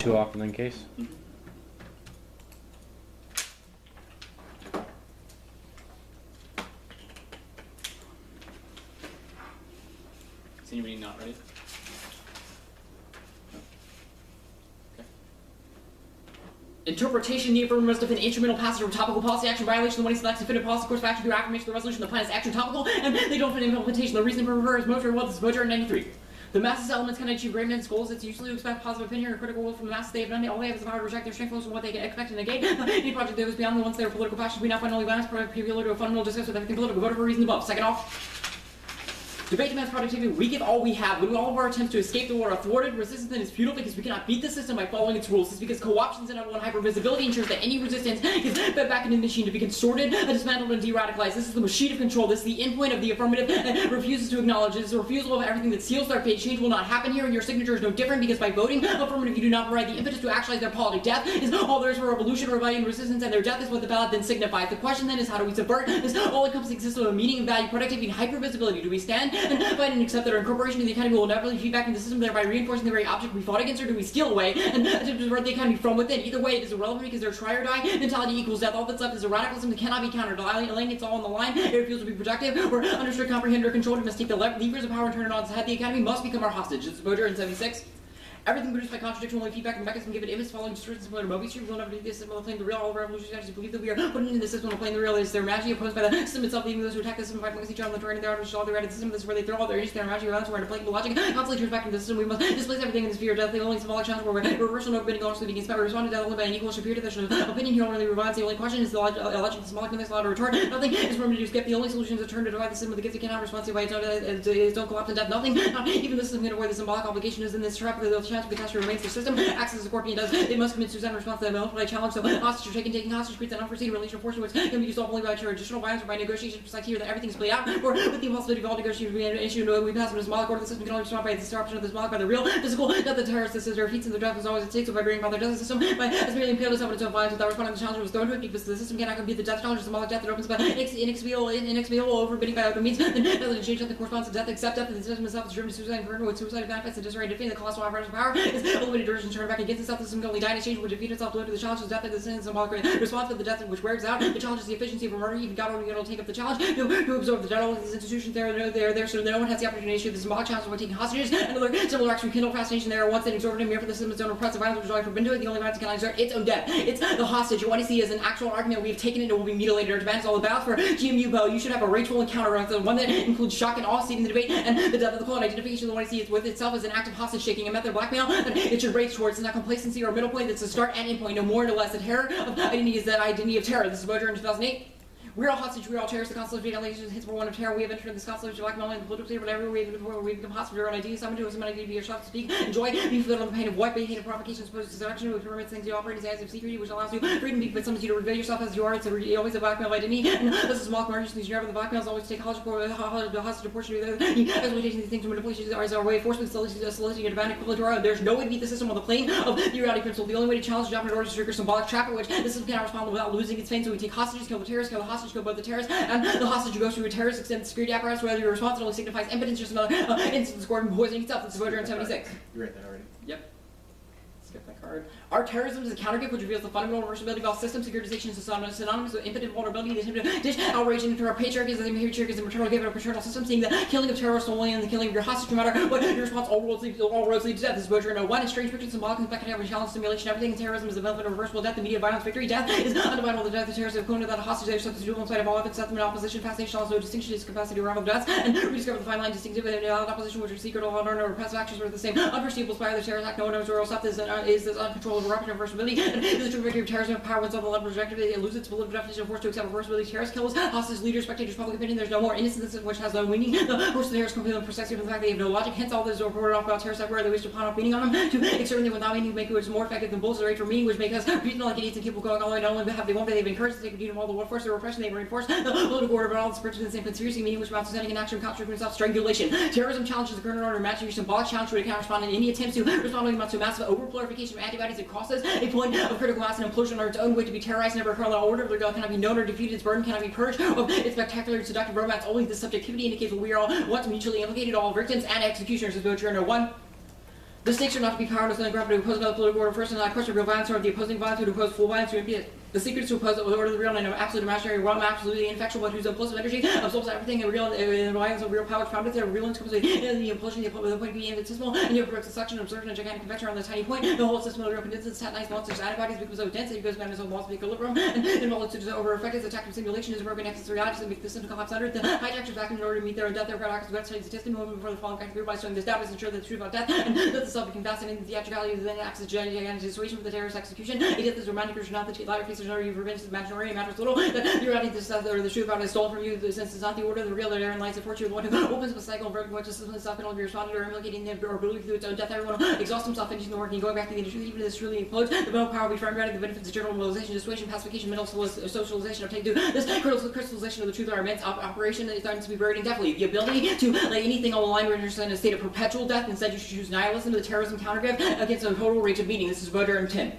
Too often in case. Is anybody not ready? Okay. Interpretation, the affirmative must define instrumental passage or topical policy action violation. The one he selects definitive policy course of action through affirmation of the resolution. The plan is action topical, and they don't fit implementation. The reason for her is motor what is motor in 93. The masses elements cannot achieve great men's goals. It's usually to expect positive opinion or critical will from the masses. They have done. All they have is the power to reject their strength from what they can expect and negate. Any project that goes beyond the ones their political passion. We now find only violence particular to a fundamental discuss with everything political. Vote for reason above. Second off. Debate demands productivity. We give all we have. When all of our attempts to escape the war are thwarted, resistance then is futile because we cannot beat the system by following its rules. It's because co-options and one hypervisibility ensures that any resistance is fed back into the machine to be consorted, dismantled, and de-radicalized. This is the machine of control. This is the endpoint of the affirmative that refuses to acknowledge. This is a refusal of everything that seals their fate. Change will not happen here, and your signature is no different because by voting affirmative, you do not provide the impetus to actualize their polity. Death is all there is for revolution, rebellion, resistance, and their death is what the ballot then signifies. The question then is how do we subvert this all-encompassing system of meaning, value, productivity, and hypervisibility? Do we stand and fight and accept that our incorporation of the economy will inevitably feed back into the system, thereby reinforcing the very object we fought against, or do we steal away and attempt to subvert the economy from within? Either way, it is irrelevant because their try or die mentality equals death. All that's left is a radicalism that cannot be countered. Laying it's all on the line, it refuses to be productive or understood, comprehended, or controlled. It must take the levers of power and turn it on its head. The economy must become our hostage. It's Boger in 76. Everything produced by contradiction, only feedback and mechanism give it image following distortions similar to Mobius. We will never do this system while playing the real. All revolutionaries believe that we are putting into the system while playing the real. It is their imagination opposed by the system itself, leaving those who attack the system fight against each other on the terrain. Their outer all the the system. This is where they throw all their energy, their imagination violence, where implacable logic constantly turns back into the system. We must displace everything in the sphere of death. The only symbolic challenge where reversal no bidding largely begins. We respond to death only by an equal superior to the opinion here only revives. The only question is the logic symbolic when allowed to return. Nothing is room to do skip. The only solution is to turn to divide the system with the gift it cannot respond to by its own collapse and death. Nothing, not even the system can avoid the symbolic obligation is in this trap where the chance of the catastrophe remains. The system acts as a scorpion does. It must commit suicide in response to the multiple challenge. So hostage are taking hostage creates an unforeseen release of fortune which can be used only by traditional violence or by negotiation, just like here that everything is played out, or with the impossibility of all negotiation being an issue. We pass with a symbolic order. The system can only respond by the disruption of the symbolic by the real physical death. The terrorist system defeats and the death is always it takes. So by bringing about their death system by as merely impaled itself on its own violence without responding to the challenge that was thrown to it because the system cannot compete the death challenge. The symbolic death that opens by inexpiable overbidding by other means. Then the change that corresponds to death except death. The system itself is driven to suicide and burden with suicide benefits and disarray defeating the colossal apparatus of power is eliminated direction turned back against itself. The system can only die in exchange would defeat itself to the challenge of death and the sin symbolic response to the death which wears out. The challenge is the efficiency of a murder. Even God only will take up the challenge to absorb the dead. All of these institutions they're there so no one has the opportunity to issue the symbolic challenge by taking hostages and other similar acts rekindle fascination there once an exorbitant mere for the system's own repressive violence which is always forbidden to it. The only violence it cannot exert its own death. It's the hostage. What I see is an actual argument. We have taken it and will be mutilated. Our demand is all about for GMU Bell. You should have a rageful encounter on the one that includes shock and awe, seeing the debate and the death of the clone. Identification of the one I see is with itself as an act of hostage shaking, a method of blackmail that it should race towards. It's not complacency or a middle point. That's the start and end point. No more, no less. The terror of identity is that identity of terror. This is Boger in 2008. We're all hostage, we're all terrorists. The constellation of allegations hits for one of terror. We have entered this constellation of blackmail and political theater, whatever we become hostage of our own ideas. Someone to us, somebody to be yourself to speak, enjoy, be filled on the pain of what, hate of provocation, supposed to seduction, which permits things to operate as acts of secrecy, which allows you freedom, but sometimes you to reveal yourself as you are. It's always a blackmail identity. And this is small commercials, these never the blackmails always take hostage portion of the exploitation of these things, manipulation is our way of forcefully soliciting a divine equivalent to our own. There's no way to beat the system on the plane of the reality principle. The only way to challenge the dominant order is to trigger symbolic trap at which the system cannot respond without losing its fame. So we take hostages, kill the terrorists, kill the hostage, kill both the terrorists, and the hostage who goes through a terrorist extended security apparatus, whether your response only signifies impotence, just another instance of Gordon poisoning itself. This is Voter in 76. You read that already? Yep. Skip that card. Our terrorism is a countergift which reveals the fundamental reversibility of all systems. Securitization is synonymous with impotent vulnerability. The attempt to dish outrage into our patriarchy is the patriarchy is a maternal gift of a paternal system. Seeing the killing of terrorists only and the killing of your hostage, no matter what your response, all roads lead to death. This is Boger in 01. A strange picture, symbolic, spectacular challenge, simulation, everything. Terrorism is the benefit of reversible death. The media violence, victory, death is undeniable. The death of terrorists have come without a hostage. They are substitutable in spite of all efforts, set them in opposition. Fascination also no distinction is capacity to rival deaths and rediscover the fine line distinctive and opposition, which are secret, all honor, repressive actions were the same. Unforeseeable by the terrorist act. No one knows where will stop this. Is this uncontrollable eruption of reversibility? And is the true victory of terrorism of power once on the level of objectivity, it loses its political definition of force to accept reversibility. Terrorist kills, hostage leaders, spectators, public opinion. There's no more innocence which has no meaning. The force of the terrorists completely precisely from the fact they have no logic. Hence, all this is reported off about terrorists everywhere. They wish to pawn off meaning on them to exert them without meaning, make it more effective than bullets or for meaning, which make us reason like idiots and keep going all the way. Not only have they won't, they've encouraged to take a of all the war force, the repression they reinforce the political order, but all this purchase the same conspiracy meaning, which amounts to setting an action contrary to itself, strangulation. Terrorism challenges the current order, matching your symbolic challenge to account respond in any attempts to respond amounts to a massive overproliferation of antibodies. It crosses a point of critical mass and implosion on its own way to be terrorized, never occur on the order. The girl cannot be known or defeated. Its burden cannot be purged of its spectacular seductive romance. Only the subjectivity indicates that we are all once mutually implicated, all victims and executioners. Is Boger 1. The stakes are not to be powerless and the ground to oppose another political order first and not question real violence or the opposing violence or to oppose full violence to impede it. The secret is to oppose the order of the real and absolute imaginary realm, absolutely ineffectual, but whose impulsive energy absorbs everything and real and reliance of real power founded there, real intensity, and the impulsion, the point being infinitesimal, and you approach the suction, observation, and gigantic convection around the tiny point. The whole system of real condenses, satellite monsters, antibodies become so dense that it goes beyond its own walls of equilibrium, and involved to over effect is attack from simulation is a broken nexus reality to make the system collapse under. The hijackers vacuum in order to meet their own death, their paradox, web studies, a testimony moment before the falling group by showing this doubt is ensure that the truth about death, and that the self became fascinating, the theatricality of the then acts as gigantic situation for the terrorist execution. A death is romantic or not the liar faces no you've revenge the imaginary matters little that your reality or the truth about it is stolen from you since it's not the order the real that lies of fortune the one who opens the cycle of broken what system itself can only be responded or implicating them or believe through its own death. Everyone will exhaust himself finishing the work and going back to the industry even if this truly implodes the mental power will be firm granted the benefits of general mobilization dissuasion pacification mental socialization obtained through this crystallization of the truth of our immense operation is starting to be buried indefinitely. The ability to lay anything on the line renders in a state of perpetual death. Instead you should choose nihilism the terrorism countergift against a total range of meaning. This is Boder and 10.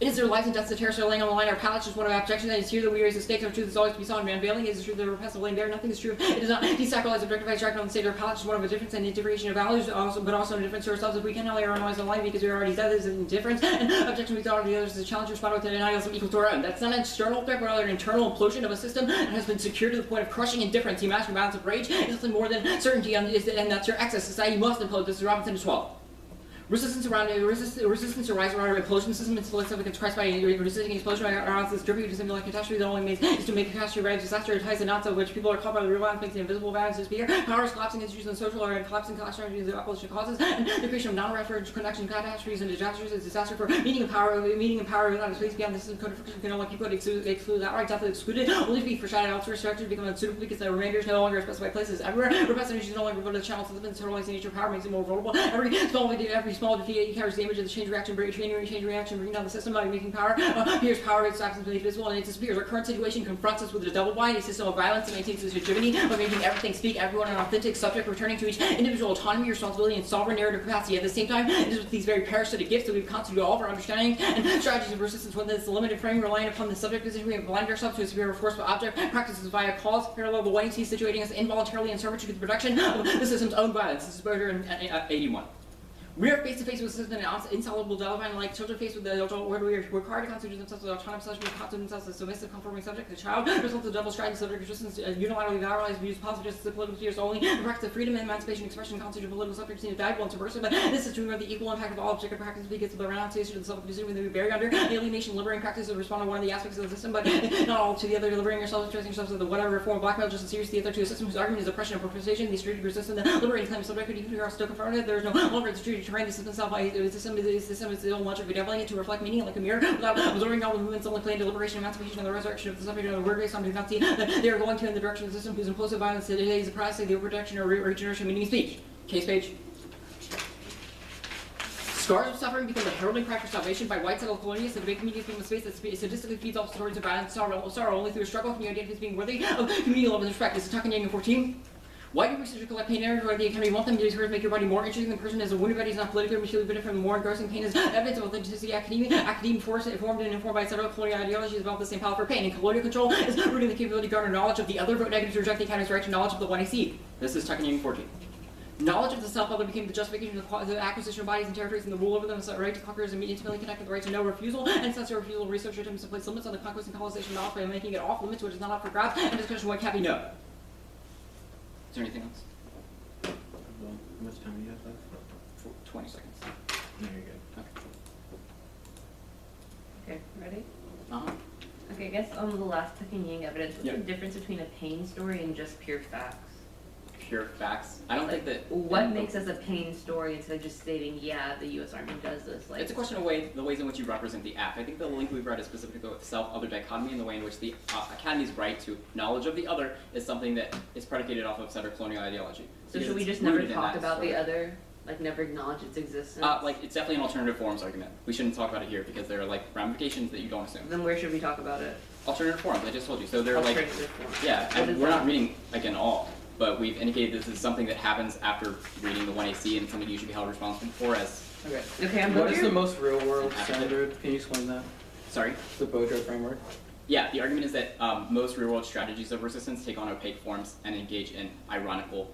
It is their lives and deaths the terrorists are laying on the line. Our palace is one of our objections. And it's here that we raise the stakes of truth is always to be sought and unveiling. It is the truth that we're passing laying bare. Nothing is true. It does not desacralize objectified directly on the state. Our palace is one of a difference and integration of values, but also a difference to ourselves. If we cannot lay our own lives on the line because we are already dead, is an indifference. And objection we thought of the others is a challenge responded with an nihilism equal to our own. That's not an external threat, but rather an internal implosion of a system that has been secured to the point of crushing indifference. The imagined balance of rage is nothing more than certainty, and that's your excess. Society must implode. This is Robinson to 12. Resistance arises around an implosion system and select against Christ by resisting explosion around this dripping to simulate catastrophe that only means is to make a catastrophe right disaster it ties the knots of which people are caught by the real violence makes the invisible violence disappear. Powers collapsing institutions and social or collapsing catastrophes the opposition causes and the creation of non-reference connection catastrophes and disasters is disaster for meaning and power without a space beyond the system code of friction can only people exclude outright death excluded only to be foreshadowed elsewhere structure to become unsuitable because the remainder is no longer specified places everywhere. Repressed energies no longer go to the channel system and internalizing nature power makes it more vulnerable. Every small defeat carries the image of the change reaction, bringing down the system by making power. Appears power is absolutely visible and it disappears. Our current situation confronts us with a double bind, a system of violence that maintains its hegemony by making everything speak, everyone an authentic subject, returning to each individual autonomy, responsibility, and sovereign narrative capacity. At the same time, it is with these very parasitic gifts that we've constituted all of our understanding and strategies of resistance within this limited frame, relying upon the subject position. We have blinded ourselves to a superior force of object practices via cause, parallel the one situating us involuntarily in servitude to the production of the system's own violence. This is Boder in 81. We are face to face with a system and insoluble dilemma, like children faced with the adult where we are required to constitute themselves with autonomous subject, constitute themselves as submissive, conforming subject. The child results of double striding subject resistance, unilaterally valorize views, positive justice, political fears only. The practice of freedom, emancipation, expression, constitute political subject seem valuable and subversive, but this is to remove the equal impact of all objective practices because of the renunciation of the self-consuming that we bury under alienation, liberating practice to respond to one of the aspects of the system, but not all to the other, liberating yourselves, tracing yourselves with the whatever form of blackmail, just as serious the other to a system whose argument is oppression and perpetuation, the strategic resistance, the liberating claim of subject, even if we are still confronted, there is no longer the strategic terrain, the system itself the system is the own logic bedeviling it to reflect meaning like a mirror without absorbing all the movements only planned deliberation, emancipation, and the resurrection of the subject of the word based on do not see that they are going to in the direction of the system whose implosive violence today is the price of the overprotection or regeneration meaning speech. Case page. Scars of suffering become the heralding cry for salvation by white settled colonialists and big communities being a space that sadistically feeds off stories of violence sorrow only through a struggle community identities being worthy of community love and respect. This is Tuck and 14. Why do researchers collect pain narratives where the economy want them to do make your body more interesting than the person as a wounded body is not politically or materially benefit from more engrossing pain is evidence of authenticity. Academia formed and informed by several colonial ideologies about the same power for pain. And colonial control is rooting the capability to garner knowledge of the other, vote negative to reject the economy's right to knowledge of the one I see. This is Tuck and 14. Knowledge of the self-other became the justification of the acquisition of bodies and territories and the rule over them, so the right to conquer is intimately connected with the right to no refusal, and since the refusal, research attempts to place limits on the conquest and colonization of knowledge by making it off limits, which is not up for grabs, and discussion what can't be no. Is there anything else? How much time do you have left? 20 seconds. No, you're good. Okay, ready? Uh-huh. Okay, I guess on the last Tuck and Yang evidence, what's Yep. the difference between a pain story and just pure facts? Pure facts. I don't think that... What makes us a pain story instead of just stating, yeah, the U.S. Army does this? Like, It's a question of the ways in which you represent the act. I think the link we've read is specifically with self-other dichotomy and the way in which the Academy's right to knowledge of the other is something that is predicated off of settler colonial ideology. so Because should we it's just never rooted in talk that about story. the other? Like, never acknowledge its existence? Like, it's definitely an alternative forms argument. We shouldn't talk about it here because there are, like, ramifications that you don't assume. Then where should we talk about it? Alternative forms, I just told you. So they're like... Alternative forms. Yeah, What and is we're that? not reading, again, all. But we've indicated this is something that happens after reading the 1AC and something you should be held responsible for as... Okay, I'm What with is you. the most real world standard? Can you explain that? Sorry? The Bojo framework? Yeah, the argument is that most real-world strategies of resistance take on opaque forms and engage in ironical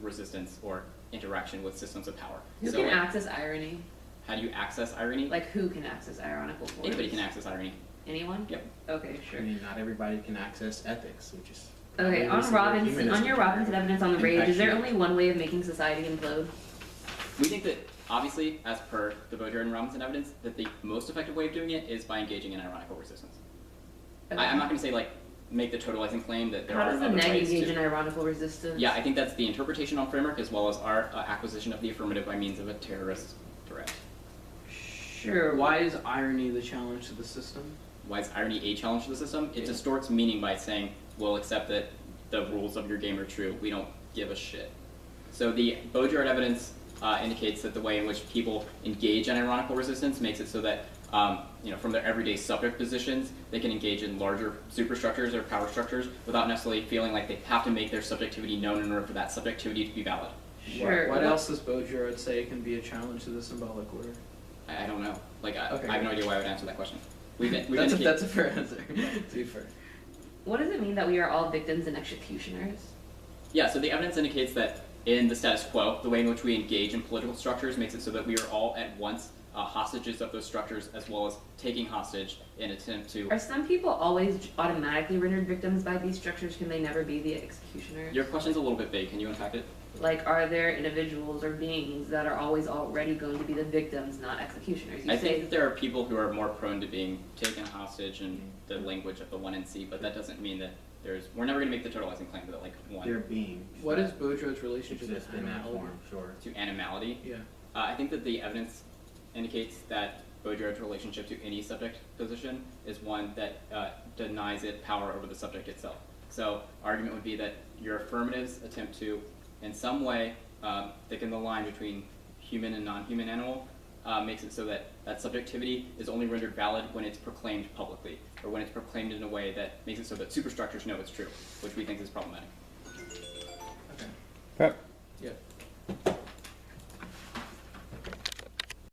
resistance or interaction with systems of power. Who So, can like, access irony? how do you access irony? Like, who can access ironical forms? Anybody can access irony. Anyone? Yep. Okay, sure. I mean, not everybody can access ethics, which is. Okay, on Robinson, on your Robinson evidence on the rage, is there only one way of making society implode? We think that, obviously, as per the Boger and Robinson evidence, that the most effective way of doing it is by engaging in ironical resistance. Okay. I'm not going to say, like, make the totalizing claim that there How are does the other neg ways engage to... in ironical resistance? Yeah, I think that's the interpretation on framework as well as our acquisition of the affirmative by means of a terrorist threat. Sure. Why is irony the challenge to the system? Why is irony a challenge to the system? It Yeah. distorts meaning by saying, we'll accept that the rules of your game are true. We don't give a shit. So the Baudrillard evidence indicates that the way in which people engage in ironical resistance makes it so that from their everyday subject positions, they can engage in larger superstructures or power structures without necessarily feeling like they have to make their subjectivity known in order for that subjectivity to be valid. Sure. What else does Baudrillard say can be a challenge to the symbolic order? I don't know. Like, Okay. I have no idea why I would answer that question. That's a fair answer, to be fair. What does it mean that we are all victims and executioners? Yeah, so the evidence indicates that in the status quo, the way in which we engage in political structures makes it so that we are all at once hostages of those structures, as well as taking hostage in an attempt to... Are some people always automatically rendered victims by these structures? Can they never be the executioners? Your question's a little bit vague. Can you unpack it? Like, are there individuals or beings that are always already going to be the victims, not executioners? You I say think that there are people who are more prone to being taken hostage in the language of the 1 and C, but that doesn't mean that we're never going to make the totalizing claim that, like, They're one beings. What that is Baudrillard's relationship exist with in that animality? form, sure. to animality. Yeah. I think that the evidence indicates that Baudrillard's relationship to any subject position is one that denies it power over the subject itself. So, argument would be that your affirmatives attempt to, in some way, thicken the line between human and non-human animal, makes it so that that subjectivity is only rendered valid when it's proclaimed publicly, or when it's proclaimed in a way that makes it so that superstructures know it's true, which we think is problematic. Okay. Pep. Yeah.